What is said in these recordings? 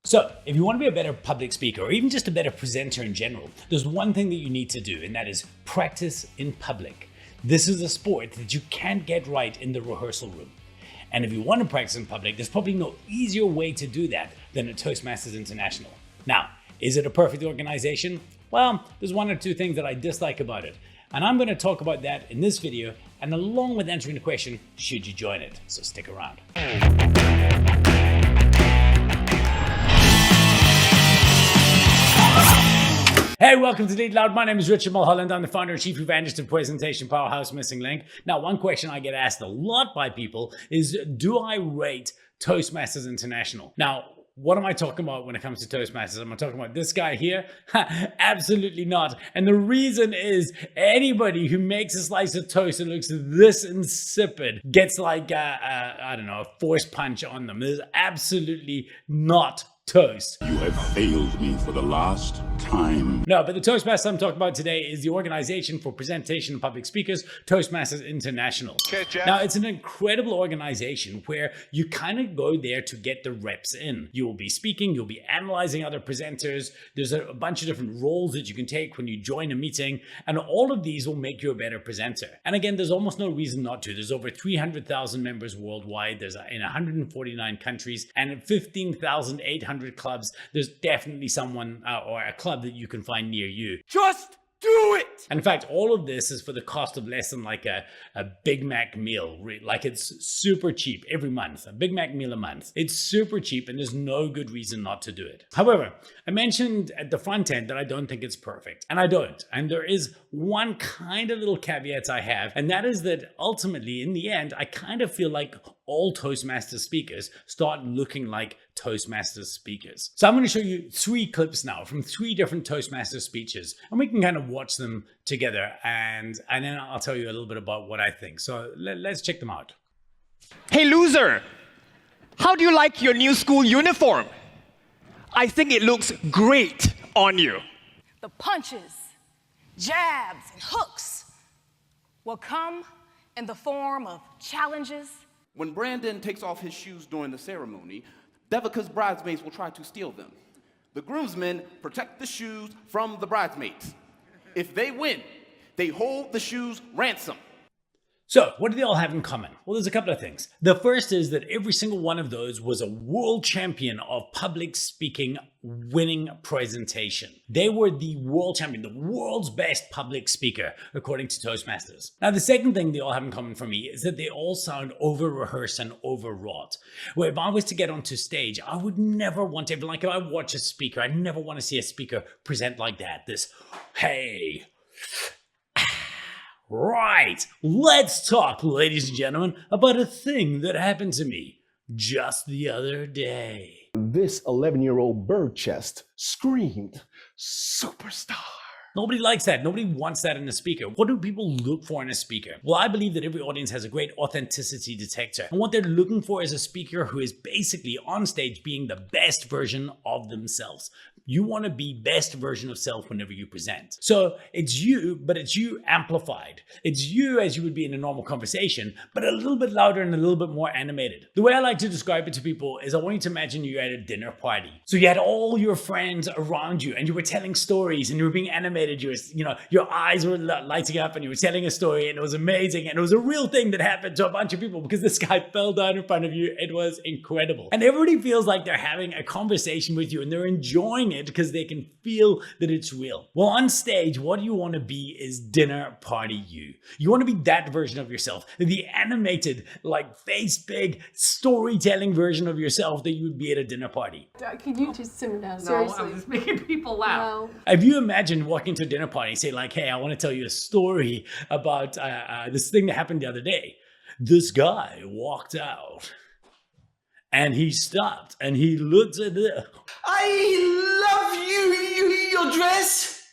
So if you want to be a better public speaker or even just a better presenter in general, there's one thing that you need to do, and that is practice in public. This is a sport that you can't get right in the rehearsal room. And if you want to practice in public, there's probably no easier way to do that than at Toastmasters International. Now, is it a perfect organization? Well, there's one or two things that I dislike about it. And I'm going to talk about that in this video, and along with answering the question, should you join it? So stick around. Hey, welcome to Lead Loud. My name is Richard Mulholland. I'm the founder and chief evangelist of Presentation Powerhouse Missing Link. Now, one question I get asked a lot by people is, do I rate Toastmasters International? Now, what am I talking about when it comes to Toastmasters? Am I talking about this guy here? Absolutely not. And the reason is anybody who makes a slice of toast that looks this insipid gets like, I don't know, a force punch on them. There's absolutely not toast. You have failed me for the last time. No, but the Toastmasters I'm talking about today is the organization for presentation and public speakers, Toastmasters International. Now, it's an incredible organization where you kind of go there to get the reps in. You will be speaking, you'll be analyzing other presenters. There's a bunch of different roles that you can take when you join a meeting, and all of these will make you a better presenter. And again, there's almost no reason not to. There's over 300,000 members worldwide. There's in 149 countries and in 15,800 clubs. There's definitely someone or a club that you can find near you. Just do it! And in fact, all of this is for the cost of less than like a Big Mac meal. Like, it's super cheap every month, a Big Mac meal a month. It's super cheap and there's no good reason not to do it. However, I mentioned at the front end that I don't think it's perfect, and I don't. And there is one kind of little caveat I have, and that is that ultimately in the end, I kind of feel like all Toastmasters speakers start looking like Toastmasters speakers. So I'm going to show you 3 clips now from 3 different Toastmasters speeches, and we can kind of watch them together, and then I'll tell you a little bit about what I think. So let's check them out. Hey loser, how do you like your new school uniform? I think it looks great on you. The punches, jabs, and hooks will come in the form of challenges. When Brandon takes off his shoes during the ceremony, Devika's bridesmaids will try to steal them. The groomsmen protect the shoes from the bridesmaids. If they win, they hold the shoes ransom. So what do they all have in common? Well, there's a couple of things. The first is that every single one of those was a world champion of public speaking winning presentation. They were the world champion, the world's best public speaker, according to Toastmasters. Now, the second thing they all have in common for me is that they all sound over-rehearsed and overwrought. Where if I was to get onto stage, I would never want to, like if I watch a speaker, I never want to see a speaker present like that. This, hey, right, let's talk, ladies and gentlemen, about a thing that happened to me just the other day. This 11-year-old bird chest screamed, "Superstar!" Nobody likes that. Nobody wants that in a speaker. What do people look for in a speaker? Well, I believe that every audience has a great authenticity detector. And what they're looking for is a speaker who is basically on stage being the best version of themselves. You want to be best version of self whenever you present. So it's you, but it's you amplified. It's you as you would be in a normal conversation, but a little bit louder and a little bit more animated. The way I like to describe it to people is I want you to imagine you're at a dinner party. So you had all your friends around you and you were telling stories and you were being animated. You were, your eyes were lighting up and you were telling a story, and it was amazing. And it was a real thing that happened to a bunch of people because this guy fell down in front of you. It was incredible. And everybody feels like they're having a conversation with you and they're enjoying it because they can feel that it's real. Well, on stage, what you want to be is dinner party you. You want to be that version of yourself, the animated, like face big storytelling version of yourself that you would be at a dinner party. Could you just simmer down? No, Seriously. I'm just making people laugh. No. If you imagine walking to a dinner party and say like, hey, I want to tell you a story about this thing that happened the other day. This guy walked out and he stopped and he looked at it. I love your dress.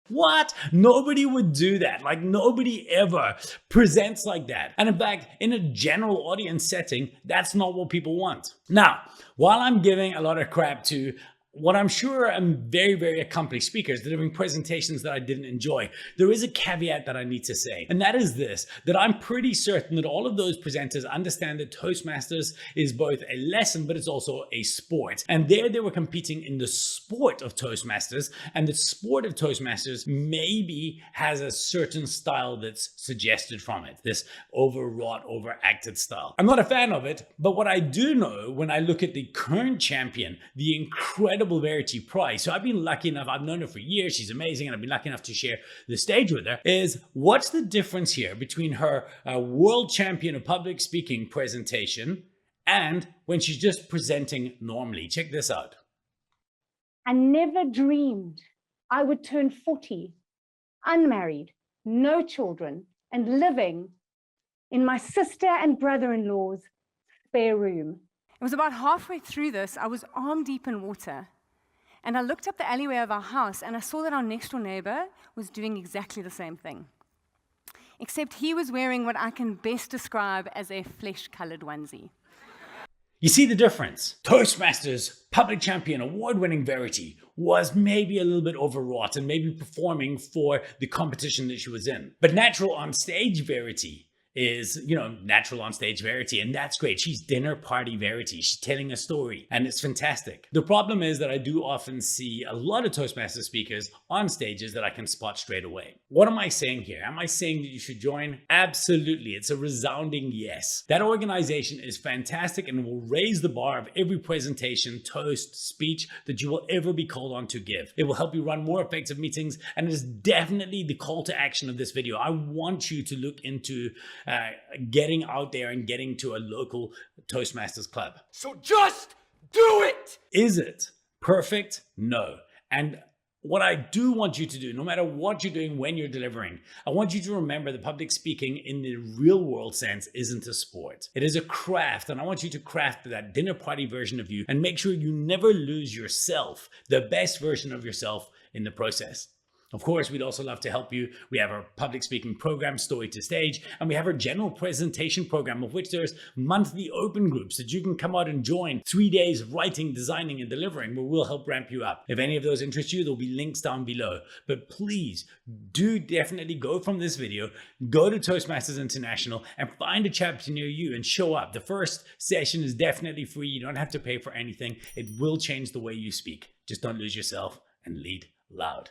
What? Nobody would do that. Like, nobody ever presents like that. And in fact, in a general audience setting, that's not what people want. Now, while I'm giving a lot of crap to what I'm sure I'm very, very accomplished speakers delivering presentations that I didn't enjoy, there is a caveat that I need to say, and that is this, that I'm pretty certain that all of those presenters understand that Toastmasters is both a lesson, but it's also a sport. And there they were competing in the sport of Toastmasters, and the sport of Toastmasters maybe has a certain style that's suggested from it, this overwrought, overacted style. I'm not a fan of it, but what I do know when I look at the current champion, the incredible Verity Price, so I've been lucky enough, I've known her for years, she's amazing, and I've been lucky enough to share the stage with her, is what's the difference here between her world champion of public speaking presentation and when she's just presenting normally? Check this out. I never dreamed I would turn 40, unmarried, no children, and living in my sister and brother-in-law's spare room. It was about halfway through this, I was arm deep in water. And I looked up the alleyway of our house and I saw that our next door neighbor was doing exactly the same thing. Except he was wearing what I can best describe as a flesh-colored onesie. You see the difference? Toastmasters public champion, award-winning Verity was maybe a little bit overwrought and maybe performing for the competition that she was in. But natural on stage Verity is, natural on stage Verity, and that's great. She's dinner party Verity. She's telling a story, and it's fantastic. The problem is that I do often see a lot of Toastmaster speakers on stages that I can spot straight away. What am I saying here? Am I saying that you should join? Absolutely. It's a resounding yes. That organization is fantastic and will raise the bar of every presentation, toast, speech that you will ever be called on to give. It will help you run more effective meetings, and it is definitely the call to action of this video. I want you to look into getting out there and getting to a local Toastmasters club. So just do it! Is it perfect? No. And what I do want you to do, no matter what you're doing when you're delivering, I want you to remember that public speaking in the real world sense isn't a sport. It is a craft, and I want you to craft that dinner party version of you and make sure you never lose yourself, the best version of yourself in the process. Of course, we'd also love to help you. We have our public speaking program, Story to Stage, and we have our general presentation program, of which there's monthly open groups that you can come out and join. 3 days of writing, designing, and delivering, where we'll help ramp you up. If any of those interest you, there'll be links down below. But please do definitely go from this video, go to Toastmasters International, and find a chapter near you and show up. The first session is definitely free. You don't have to pay for anything. It will change the way you speak. Just don't lose yourself and lead loud.